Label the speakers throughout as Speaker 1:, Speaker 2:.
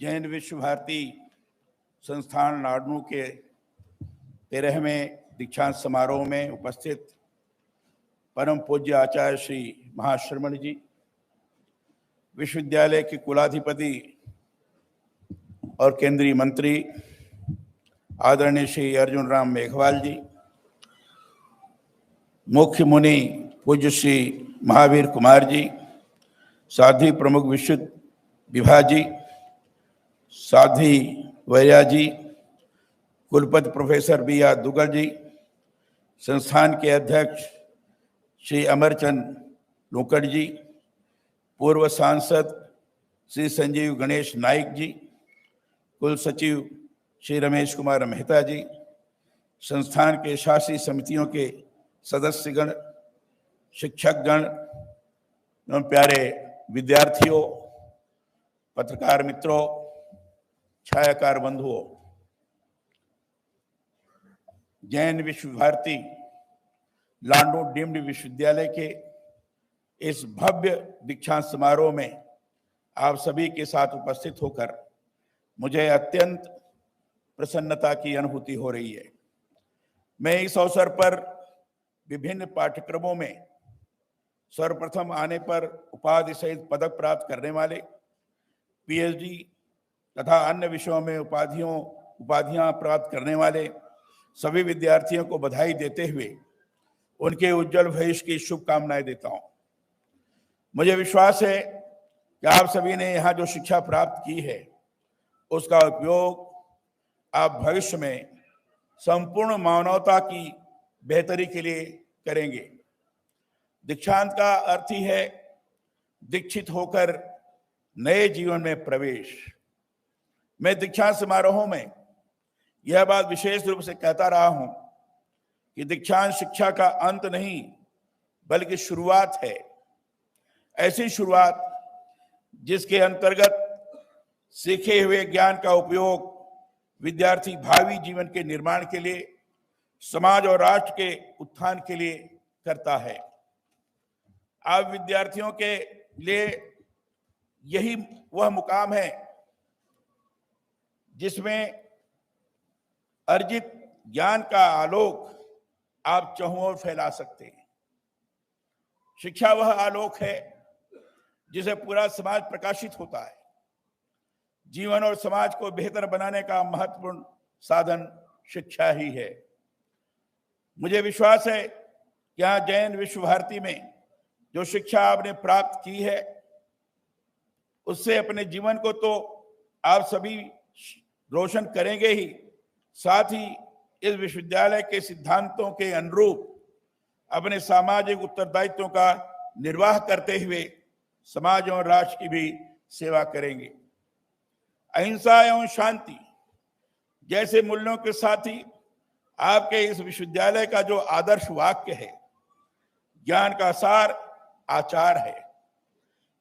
Speaker 1: जैन विश्व भारती संस्थान नाडनू के 13वें दीक्षांत समारोह में उपस्थित परम पूज्य आचार्य श्री महाश्रमण जी, विश्वविद्यालय के कुलाधिपति और केंद्रीय मंत्री आदरणीय श्री अर्जुन राम मेघवाल जी, मुख्य मुनि पूज्य श्री महावीर कुमार जी, साध्वी प्रमुख विशुद्ध विभा जी, साध्वी वैया जी, कुलपति प्रोफेसर बी आर दुग्गल जी, संस्थान के अध्यक्ष श्री अमरचंद लोकड़ जी, पूर्व सांसद श्री संजीव गणेश नाइक जी, कुल सचिव श्री रमेश कुमार मेहता जी, संस्थान के शासी समितियों के सदस्यगण, शिक्षकगण एवं प्यारे विद्यार्थियों, पत्रकार मित्रों, छायाकार बंधुओं, जैन विश्व भारती लांडू डीम्ड विश्वविद्यालय के इस भव्य दीक्षांत समारोह में आप सभी के साथ उपस्थित होकर मुझे अत्यंत प्रसन्नता की अनुभूति हो रही है। मैं इस अवसर पर विभिन्न पाठ्यक्रमों में सर्वप्रथम आने पर उपाधि सहित पदक प्राप्त करने वाले, पीएचडी तथा अन्य विषयों में उपाधियां प्राप्त करने वाले सभी विद्यार्थियों को बधाई देते हुए उनके उज्जवल भविष्य की शुभकामनाएं देता हूं। मुझे विश्वास है कि आप सभी ने यहाँ जो शिक्षा प्राप्त की है उसका उपयोग आप भविष्य में संपूर्ण मानवता की बेहतरी के लिए करेंगे। दीक्षांत का अर्थ ही है दीक्षित होकर नए जीवन में प्रवेश। मैं दीक्षांत समारोहों में यह बात विशेष रूप से कहता रहा हूं कि दीक्षांत शिक्षा का अंत नहीं बल्कि शुरुआत है। ऐसी शुरुआत जिसके अंतर्गत सीखे हुए ज्ञान का उपयोग विद्यार्थी भावी जीवन के निर्माण के लिए, समाज और राष्ट्र के उत्थान के लिए करता है। आप विद्यार्थियों के लिए यही वह मुकाम है जिसमें अर्जित ज्ञान का आलोक आप चहुं ओर फैला सकते हैं। शिक्षा वह आलोक है जिसे पूरा समाज प्रकाशित होता है। जीवन और समाज को बेहतर बनाने का महत्वपूर्ण साधन शिक्षा ही है। मुझे विश्वास है कि यहाँ जैन विश्व भारती में जो शिक्षा आपने प्राप्त की है उससे अपने जीवन को तो आप सभी रोशन करेंगे ही, साथ ही इस विश्वविद्यालय के सिद्धांतों के अनुरूप अपने सामाजिक उत्तरदायित्वों का निर्वाह करते हुए समाज और राष्ट्र की भी सेवा करेंगे। अहिंसा एवं शांति जैसे मूल्यों के साथ ही आपके इस विश्वविद्यालय का जो आदर्श वाक्य है, ज्ञान का सार आचार है,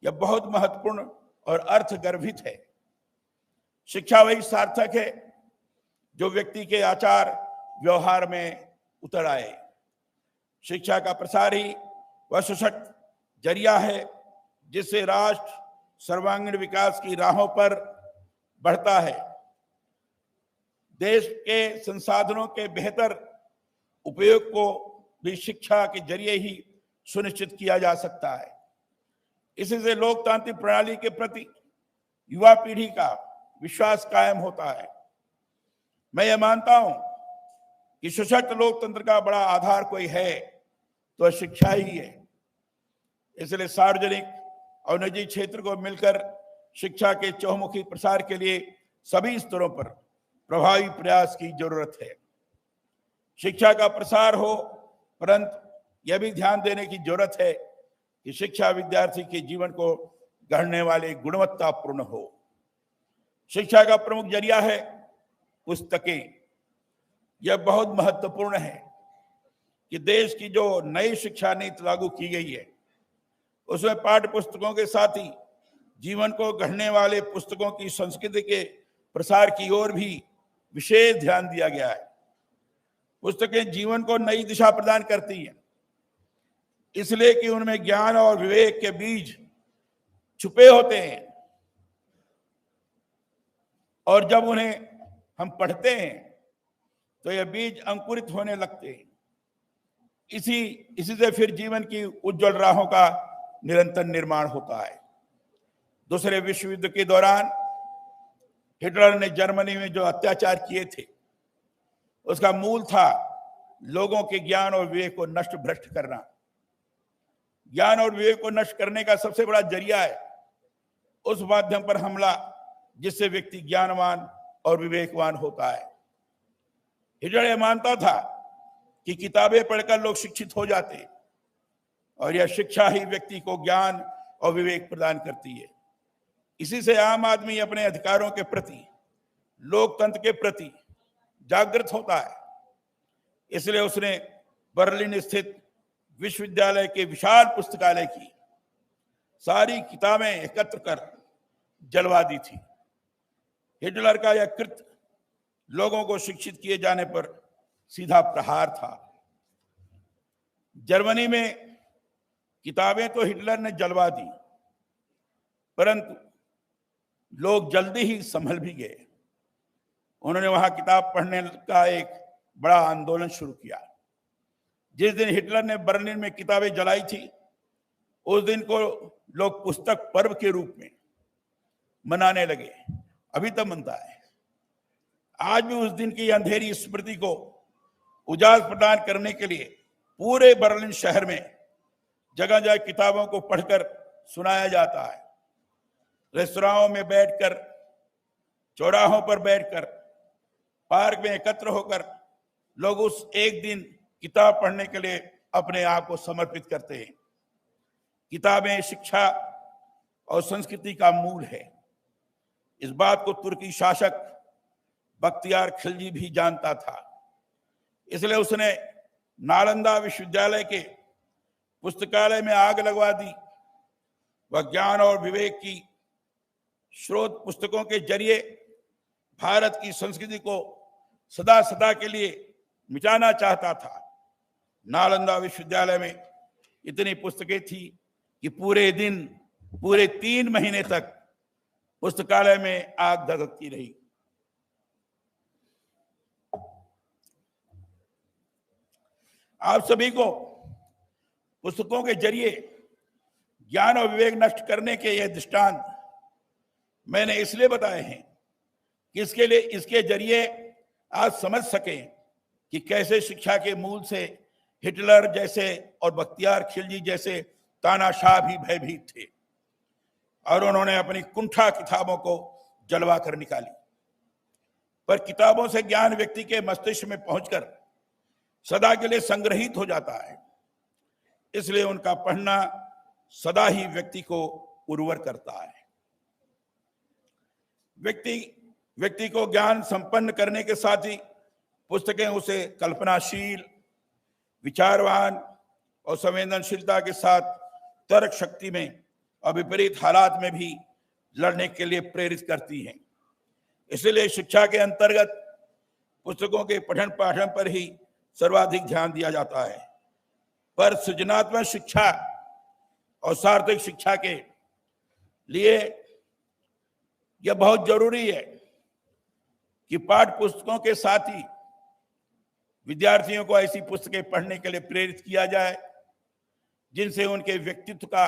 Speaker 1: यह बहुत महत्वपूर्ण और अर्थगर्भित है। शिक्षा वही सार्थक है जो व्यक्ति के आचार व्यवहार में उतर आए। शिक्षा का प्रसार ही वह सशक्त जरिया है जिससे राष्ट्र सर्वांगीण विकास की राहों पर बढ़ता है। देश के संसाधनों के बेहतर उपयोग को भी शिक्षा के जरिए ही सुनिश्चित किया जा सकता है। इसी से लोकतांत्रिक प्रणाली के प्रति युवा पीढ़ी का विश्वास कायम होता है। मैं ये मानता हूं कि सशक्त लोकतंत्र का बड़ा आधार कोई है तो शिक्षा ही है। इसलिए सार्वजनिक और निजी क्षेत्र को मिलकर शिक्षा के चहुमुखी प्रसार के लिए सभी स्तरों पर प्रभावी प्रयास की जरूरत है। शिक्षा का प्रसार हो, परंतु यह भी ध्यान देने की जरूरत है कि शिक्षा विद्यार्थी के जीवन को गढ़ने वाले गुणवत्तापूर्ण हो। शिक्षा का प्रमुख जरिया है पुस्तकें। यह बहुत महत्वपूर्ण है कि देश की जो नई शिक्षा नीति लागू की गई है उसमें पाठ्य पुस्तकों के साथ ही जीवन को गढ़ने वाले पुस्तकों की संस्कृति के प्रसार की ओर भी विशेष ध्यान दिया गया है। पुस्तकें जीवन को नई दिशा प्रदान करती हैं, इसलिए कि उनमें ज्ञान और विवेक के बीज छुपे होते हैं। और जब उन्हें हम पढ़ते हैं तो ये बीज अंकुरित होने लगते हैं। इसी से फिर जीवन की उज्जवल राहों का निरंतर निर्माण होता है। दूसरे विश्व युद्ध के दौरान हिटलर ने जर्मनी में जो अत्याचार किए थे, उसका मूल था लोगों के ज्ञान और विवेक को नष्ट भ्रष्ट करना। ज्ञान और विवेक को नष्ट करने का सबसे बड़ा जरिया है उस माध्यम पर हमला जिससे व्यक्ति ज्ञानवान और विवेकवान होता है। हिटलर यह मानता था कि किताबें पढ़कर लोग शिक्षित हो जाते और यह शिक्षा ही व्यक्ति को ज्ञान और विवेक प्रदान करती है। इसी से आम आदमी अपने अधिकारों के प्रति, लोकतंत्र के प्रति जागृत होता है। इसलिए उसने बर्लिन स्थित विश्वविद्यालय के विशाल पुस्तकालय की सारी किताबें एकत्र कर जलवा दी थी। हिटलर का यह कृत्य लोगों को शिक्षित किए जाने पर सीधा प्रहार था। जर्मनी में किताबें तो हिटलर ने जलवा दी, परंतु लोग जल्दी ही संभल भी गए। उन्होंने वहां किताब पढ़ने का एक बड़ा आंदोलन शुरू किया। जिस दिन हिटलर ने बर्लिन में किताबें जलाई थी, उस दिन को लोग पुस्तक पर्व के रूप में मनाने लगे। अभी तक मनता है। आज भी उस दिन की अंधेरी स्मृति को उजागर प्रदान करने के लिए पूरे बर्लिन शहर में जगह जगह किताबों को पढ़कर सुनाया जाता है। रेस्तराओं में बैठकर, चौराहों पर बैठकर, पार्क में एकत्र होकर लोग उस एक दिन किताब पढ़ने के लिए अपने आप को समर्पित करते हैं। किताबें शिक्षा और संस्कृति का मूल है। इस बात को तुर्की शासक बख्तियार खिलजी भी जानता था। इसलिए उसने नालंदा विश्वविद्यालय के पुस्तकालय में आग लगवा दी। वह ज्ञान और विवेक की स्रोत पुस्तकों के जरिए भारत की संस्कृति को सदा सदा के लिए मिटाना चाहता था। नालंदा विश्वविद्यालय में इतनी पुस्तकें थी कि पूरे 3 महीने तक पुस्तकालय में आग धधकती रही। आप सभी को पुस्तकों के जरिए ज्ञान और विवेक नष्ट करने के ये दृष्टांत मैंने इसलिए बताए हैं कि इसके जरिए आज समझ सकें कि कैसे शिक्षा के मूल से हिटलर जैसे और बख्तियार खिलजी जैसे तानाशाह भी भयभीत थे और उन्होंने अपनी कुंठा किताबों को जलवा कर निकाली। पर किताबों से ज्ञान व्यक्ति के मस्तिष्क में पहुंचकर सदा के लिए संग्रहित हो जाता है। इसलिए उनका पढ़ना सदा ही व्यक्ति को उर्वर करता है। व्यक्ति को ज्ञान संपन्न करने के साथ ही पुस्तकें उसे कल्पनाशील, विचारवान और संवेदनशीलता के साथ तर्क शक्ति में और विपरीत हालात में भी लड़ने के लिए प्रेरित करती हैं। इसलिए शिक्षा के अंतर्गत पुस्तकों के पठन पाठन पर ही सर्वाधिक ध्यान दिया जाता है। पर सृजनात्मक शिक्षा और सार्थक शिक्षा के लिए यह बहुत जरूरी है कि पाठ्य पुस्तकों के साथ ही विद्यार्थियों को ऐसी पुस्तकें पढ़ने के लिए प्रेरित किया जाए जिनसे उनके व्यक्तित्व का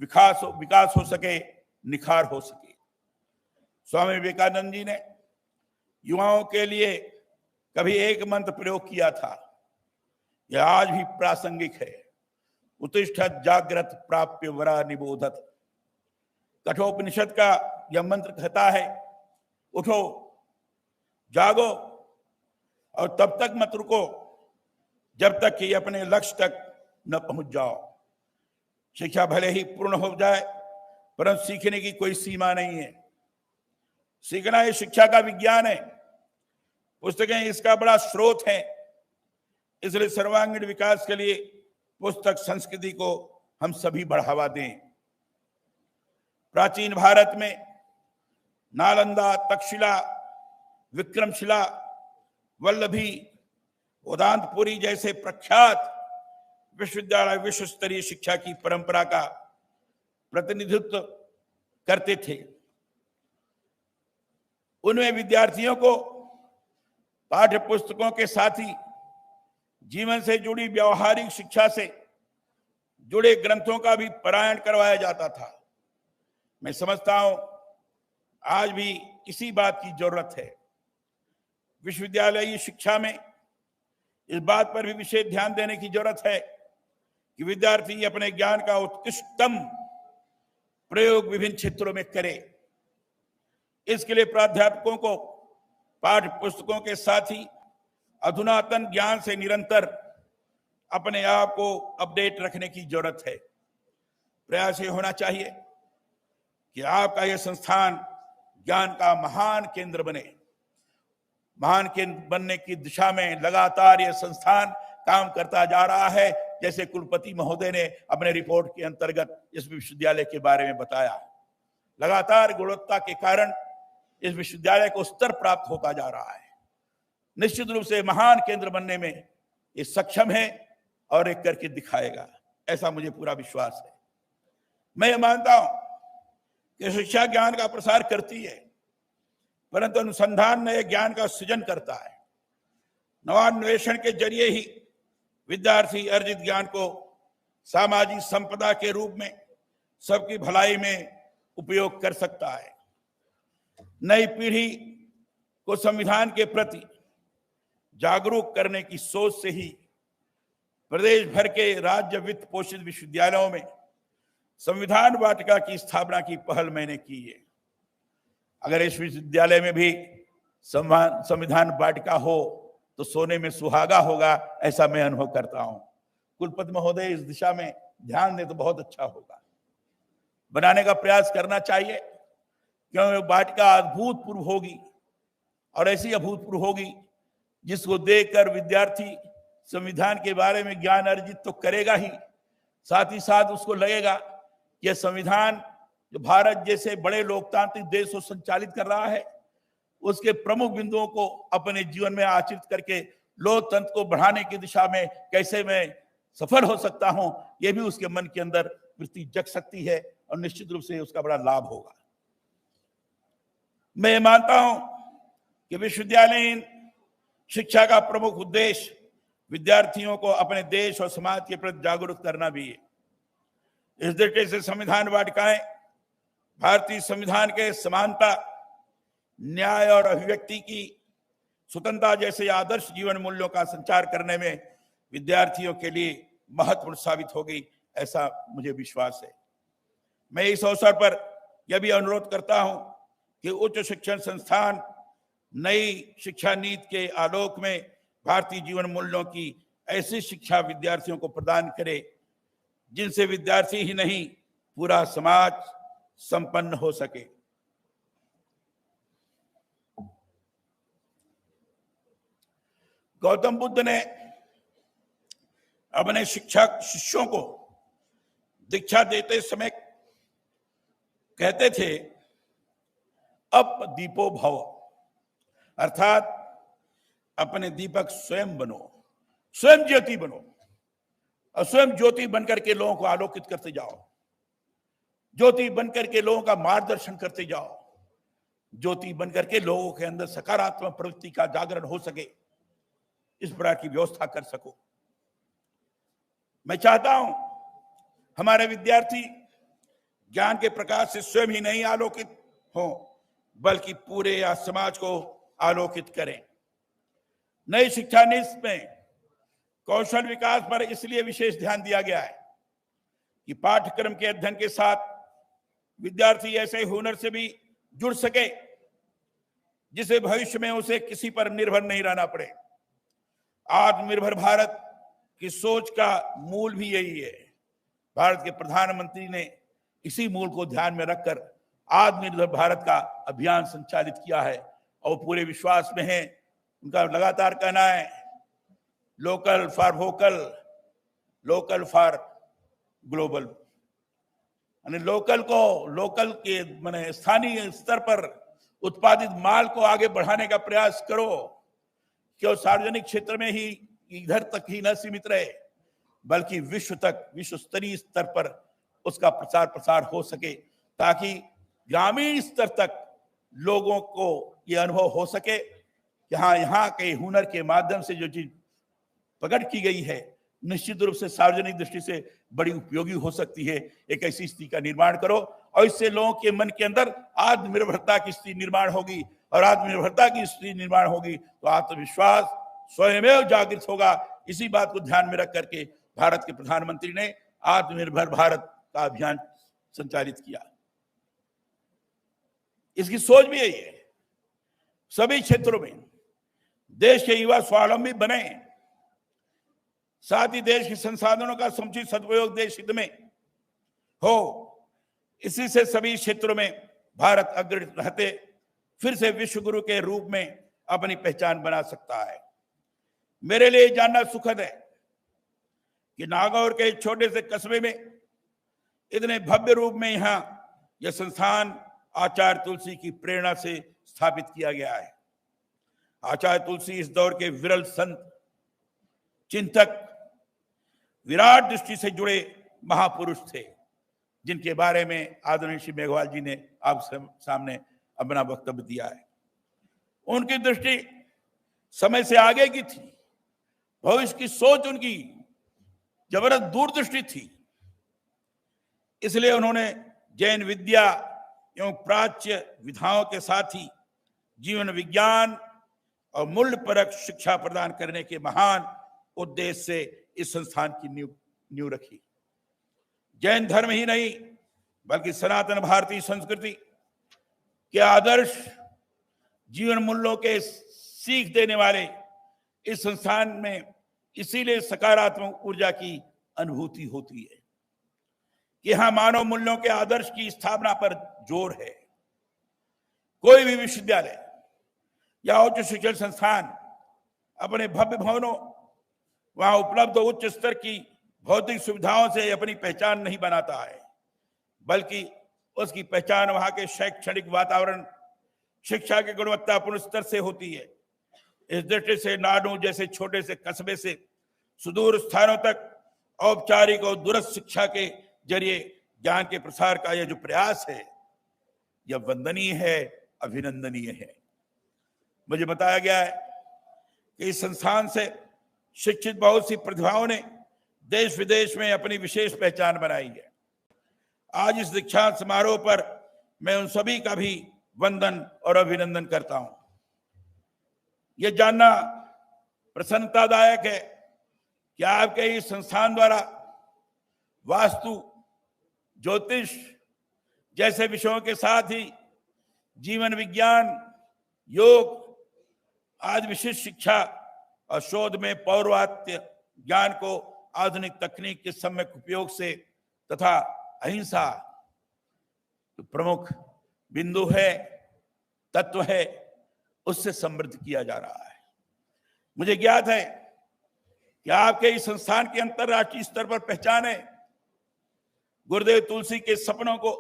Speaker 1: विकास हो सके, निखार हो सके। स्वामी विवेकानंद जी ने युवाओं के लिए कभी एक मंत्र प्रयोग किया था, यह आज भी प्रासंगिक है। उत्तिष्ठत जागृत प्राप्य वरा निबोधत। कठोपनिषद का यह मंत्र कहता है, उठो, जागो और तब तक मत रुको जब तक कि अपने लक्ष्य तक न पहुंच जाओ। शिक्षा भले ही पूर्ण हो जाए, परंतु सीखने की कोई सीमा नहीं है। सीखना ये शिक्षा का विज्ञान है। पुस्तकें इसका बड़ा स्रोत है। इसलिए सर्वांगीण विकास के लिए पुस्तक संस्कृति को हम सभी बढ़ावा दें। प्राचीन भारत में नालंदा, तक्षशिला, विक्रमशिला, वल्लभी, वेदांतपुरी जैसे प्रख्यात विश्वविद्यालय विश्व स्तरीय शिक्षा की परंपरा का प्रतिनिधित्व करते थे। उनमें विद्यार्थियों को पाठ्य पुस्तकों के साथ ही जीवन से जुड़ी व्यवहारिक शिक्षा से जुड़े ग्रंथों का भी पारायण करवाया जाता था। मैं समझता हूं आज भी इसी बात की जरूरत है। विश्वविद्यालयी शिक्षा में इस बात पर भी विशेष ध्यान देने की जरूरत है कि विद्यार्थी अपने ज्ञान का उत्कृष्टतम प्रयोग विभिन्न क्षेत्रों में करे। इसके लिए प्राध्यापकों को पाठ्य पुस्तकों के साथ ही अधुनातन ज्ञान से निरंतर अपने आप को अपडेट रखने की जरूरत है। प्रयास ये होना चाहिए कि आपका यह संस्थान ज्ञान का महान केंद्र बने। महान केंद्र बनने की दिशा में लगातार यह संस्थान काम करता जा रहा है। जैसे कुलपति महोदय ने अपने रिपोर्ट के अंतर्गत इस विश्वविद्यालय के बारे में बताया, लगातार गुणवत्ता के कारण इस विश्वविद्यालय को स्तर प्राप्त होता जा रहा है। निश्चित रूप से महान केंद्र बनने में ये सक्षम है और एक करके दिखाएगा, ऐसा मुझे पूरा विश्वास है। मैं ये मानता हूं कि शिक्षा ज्ञान का प्रसार करती है, परंतु अनुसंधान नए ज्ञान का सृजन करता है। नवान्वेषण के जरिए ही विद्यार्थी अर्जित ज्ञान को सामाजिक संपदा के रूप में सबकी भलाई में उपयोग कर सकता है। नई पीढ़ी को संविधान के प्रति जागरूक करने की सोच से ही प्रदेश भर के राज्य वित्त पोषित विश्वविद्यालयों में संविधान वाटिका की स्थापना की पहल मैंने की है। अगर इस विश्वविद्यालय में भी संविधान वाटिका हो तो सोने में सुहागा होगा, ऐसा मैं अनुभव करता हूं। कुलपति महोदय इस दिशा में ध्यान दे तो बहुत अच्छा होगा। बनाने का प्रयास करना चाहिए, क्योंकि वाटिका अभूतपूर्व होगी और ऐसी अभूतपूर्व होगी जिसको देखकर विद्यार्थी संविधान के बारे में ज्ञान अर्जित तो करेगा ही, साथ ही साथ उसको लगेगा कि यह संविधान जो भारत जैसे बड़े लोकतांत्रिक देश को संचालित कर रहा है, उसके प्रमुख बिंदुओं को अपने जीवन में आचरित करके लोकतंत्र को बढ़ाने की दिशा में कैसे मैं सफल हो सकता हूं, यह भी उसके मन के अंदर वृत्ति जग सकती है और निश्चित रूप से उसका बड़ा लाभ होगा। मैं मानता हूं कि विश्वविद्यालयीन शिक्षा का प्रमुख उद्देश्य विद्यार्थियों को अपने देश और समाज के प्रति जागरूक करना भी है। इस दृष्टि से संविधान वाटिकाएं भारतीय संविधान के समानता, न्याय और अभिव्यक्ति की स्वतंत्रता जैसे आदर्श जीवन मूल्यों का संचार करने में विद्यार्थियों के लिए महत्वपूर्ण साबित होगी, ऐसा मुझे विश्वास है। मैं इस अवसर पर यह भी अनुरोध करता हूं कि उच्च शिक्षण संस्थान नई शिक्षा नीति के आलोक में भारतीय जीवन मूल्यों की ऐसी शिक्षा विद्यार्थियों को प्रदान करे जिनसे विद्यार्थी ही नहीं पूरा समाज संपन्न हो सके। गौतम बुद्ध ने अपने शिष्यों को दीक्षा देते समय कहते थे, अप दीपो भव, अर्थात अपने दीपक स्वयं बनो, स्वयं ज्योति बनो और स्वयं ज्योति बनकर के लोगों को आलोकित करते जाओ, ज्योति बनकर के लोगों का मार्गदर्शन करते जाओ, ज्योति बनकर के लोगों के अंदर सकारात्मक प्रवृत्ति का जागरण हो सके, इस प्रकार की व्यवस्था कर सको। मैं चाहता हूं हमारे विद्यार्थी ज्ञान के प्रकाश से स्वयं ही नहीं आलोकित हों, बल्कि पूरे या समाज को आलोकित करें। नई शिक्षा नीति में कौशल विकास पर इसलिए विशेष ध्यान दिया गया है कि पाठ्यक्रम के अध्ययन के साथ विद्यार्थी ऐसे हुनर से भी जुड़ सके जिसे भविष्य में उसे किसी पर निर्भर नहीं रहना पड़े। आत्मनिर्भर भारत की सोच का मूल भी यही है। भारत के प्रधानमंत्री ने इसी मूल को ध्यान में रखकर आत्मनिर्भर भारत का अभियान संचालित किया है और पूरे विश्वास में है। उनका लगातार कहना है, local for vocal, local for global. यानी लोकल के माने स्थानीय स्तर पर उत्पादित माल को आगे बढ़ाने का प्रयास करो, क्यों सार्वजनिक क्षेत्र में ही इधर तक ही न सीमित रहे, बल्कि विश्व तक, विश्व स्तरीय स्तर पर उसका प्रसार हो सके, ताकि ग्रामीण स्तर तक लोगों को ये अनुभव हो सके कि हाँ, यहाँ के हुनर के माध्यम से जो चीज प्रकट की गई है निश्चित रूप से सार्वजनिक दृष्टि से बड़ी उपयोगी हो सकती है। एक ऐसी स्थिति का निर्माण करो और इससे लोगों के मन के अंदर आत्मनिर्भरता की स्थिति निर्माण होगी, और आत्मनिर्भरता की स्थिति निर्माण होगी तो आत्मविश्वास स्वयं जागृत होगा। इसी बात को ध्यान में रख करके भारत के प्रधानमंत्री ने आत्मनिर्भर भारत का अभियान संचालित किया। इसकी सोच भी यही है, सभी क्षेत्रों में देश के युवा स्वावलंबी बने, साथ ही देश के संसाधनों का समुचित सदुपयोग देश हित में हो। इसी से सभी क्षेत्रों में भारत अग्रणी रहते फिर से विश्व गुरु के रूप में अपनी पहचान बना सकता है। मेरे लिए जानना सुखद है कि नागौर के छोटे से कस्बे में इतने भव्य रूप में यहाँ यह संस्थान आचार्य तुलसी की प्रेरणा से स्थापित किया गया है। आचार्य तुलसी इस दौर के विरल संत, चिंतक, विराट दृष्टि से जुड़े महापुरुष थे, जिनके बारे में आदरणीय श्री मेघवाल जी ने आप सामने अपना वक्तव्य दिया है। उनकी दृष्टि समय से आगे की थी, भविष्य की सोच उनकी जबरदस्त दूरदृष्टि थी। इसलिए उन्होंने जैन विद्या एवं प्राच्य विधाओं के साथ ही जीवन विज्ञान और मूल्यपरक शिक्षा प्रदान करने के महान उद्देश्य से इस संस्थान की नींव रखी। जैन धर्म ही नहीं बल्कि सनातन भारतीय संस्कृति के आदर्श जीवन मूल्यों के सीख देने वाले इस संस्थान में इसीलिए सकारात्मक ऊर्जा की अनुभूति होती है कि यहां मानव मूल्यों के आदर्श की स्थापना पर जोर है। कोई भी विश्वविद्यालय या उच्च शिक्षण संस्थान अपने भव्य भवनों, वहां उपलब्ध उच्च स्तर की भौतिक सुविधाओं से अपनी पहचान नहीं बनाता है, बल्कि उसकी पहचान वहां के शैक्षणिक वातावरण, शिक्षा की गुणवत्तापूर्ण स्तर से होती है। इस दृष्टि से नाडू जैसे छोटे से कस्बे से सुदूर स्थानों तक औपचारिक और दूरस्थ शिक्षा के जरिए ज्ञान के प्रसार का यह जो प्रयास है, यह वंदनीय है, अभिनंदनीय है। मुझे बताया गया है कि इस संस्थान से शिक्षित बहुत सी प्रतिभाओं ने देश विदेश में अपनी विशेष पहचान बनाई है। आज इस दीक्षांत समारोह पर मैं उन सभी का भी वंदन और अभिनंदन करता हूं। यह जानना प्रसन्नतादायक है कि आपके इस संस्थान द्वारा वास्तु, ज्योतिष जैसे विषयों के साथ ही जीवन विज्ञान, योग आदि विशिष्ट शिक्षा और शोध में पौर्वात्य ज्ञान को आधुनिक तकनीक के सम्यक उपयोग से तथा अहिंसा तो प्रमुख बिंदु है, तत्व है, उससे समृद्ध किया जा रहा है। मुझे ज्ञात है कि आपके इस संस्थान की अंतरराष्ट्रीय स्तर पर पहचान है। गुरुदेव तुलसी के सपनों को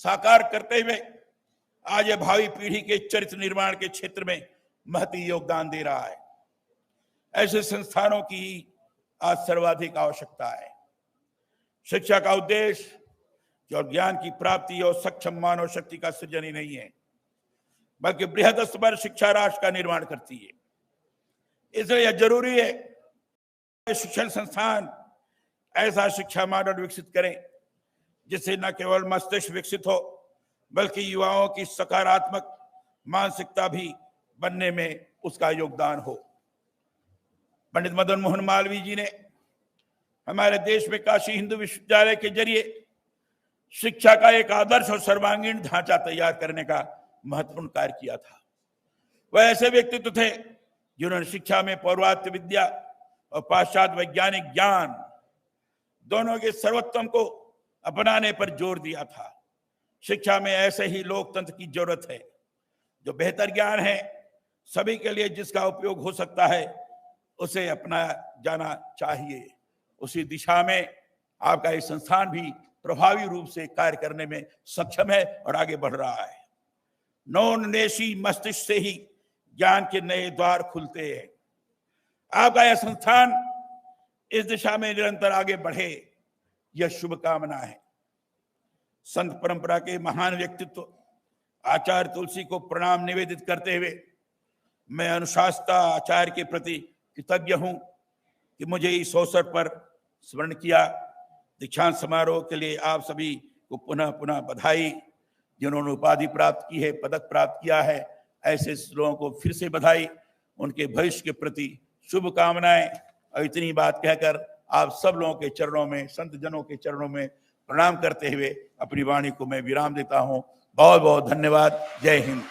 Speaker 1: साकार करते हुए आज यह भावी पीढ़ी के चरित्र निर्माण के क्षेत्र में महती योगदान दे रहा है। ऐसे संस्थानों की आज सर्वाधिक आवश्यकता है। शिक्षा का उद्देश्य केवल ज्ञान की प्राप्ति और सक्षम मानव शक्ति का सृजन ही नहीं है, बल्कि बृहद स्तर पर शिक्षा राष्ट्र का निर्माण करती है। इसलिए यह जरूरी है कि शिक्षण संस्थान ऐसा शिक्षा मॉडल विकसित करें जिससे न केवल मस्तिष्क विकसित हो, बल्कि युवाओं की सकारात्मक मानसिकता भी बनने में उसका योगदान हो। पंडित मदन मोहन मालवीय जी ने हमारे देश में काशी हिंदू विश्वविद्यालय के जरिए शिक्षा का एक आदर्श और सर्वांगीण ढांचा तैयार करने का महत्वपूर्ण कार्य किया था। वह ऐसे व्यक्तित्व थे जिन्होंने शिक्षा में पौर्वात्य विद्या और पाश्चात्य वैज्ञानिक ज्ञान दोनों के सर्वोत्तम को अपनाने पर जोर दिया था। शिक्षा में ऐसे ही लोकतंत्र की जरूरत है जो बेहतर ज्ञान है सभी के लिए, जिसका उपयोग हो सकता है उसे अपनाया जाना चाहिए। उसी दिशा में आपका ये संस्थान भी प्रभावी रूप से कार्य करने में सक्षम है और आगे बढ़ रहा है। नवोन्मेषी मस्तिष्क से ही ज्ञान के नए द्वार खुलते हैं। आपका यह संस्थान इस दिशा में निरंतर आगे बढ़े, यह शुभकामना है। संत परंपरा के महान व्यक्तित्व आचार्य तुलसी को प्रणाम निवेदित करते हुए मैं अनुशासता आचार्य के प्रति कृतज्ञ हूं कि मुझे इस अवसर पर स्मरण किया। दीक्षांत समारोह के लिए आप सभी को पुनः पुनः बधाई। जिन्होंने उपाधि प्राप्त की है, पदक प्राप्त किया है, ऐसे लोगों को फिर से बधाई। उनके भविष्य के प्रति शुभकामनाएं। और इतनी बात कहकर आप सब लोगों के चरणों में, संत जनों के चरणों में प्रणाम करते हुए अपनी वाणी को मैं विराम देता हूं। बहुत बहुत धन्यवाद। जय हिंद।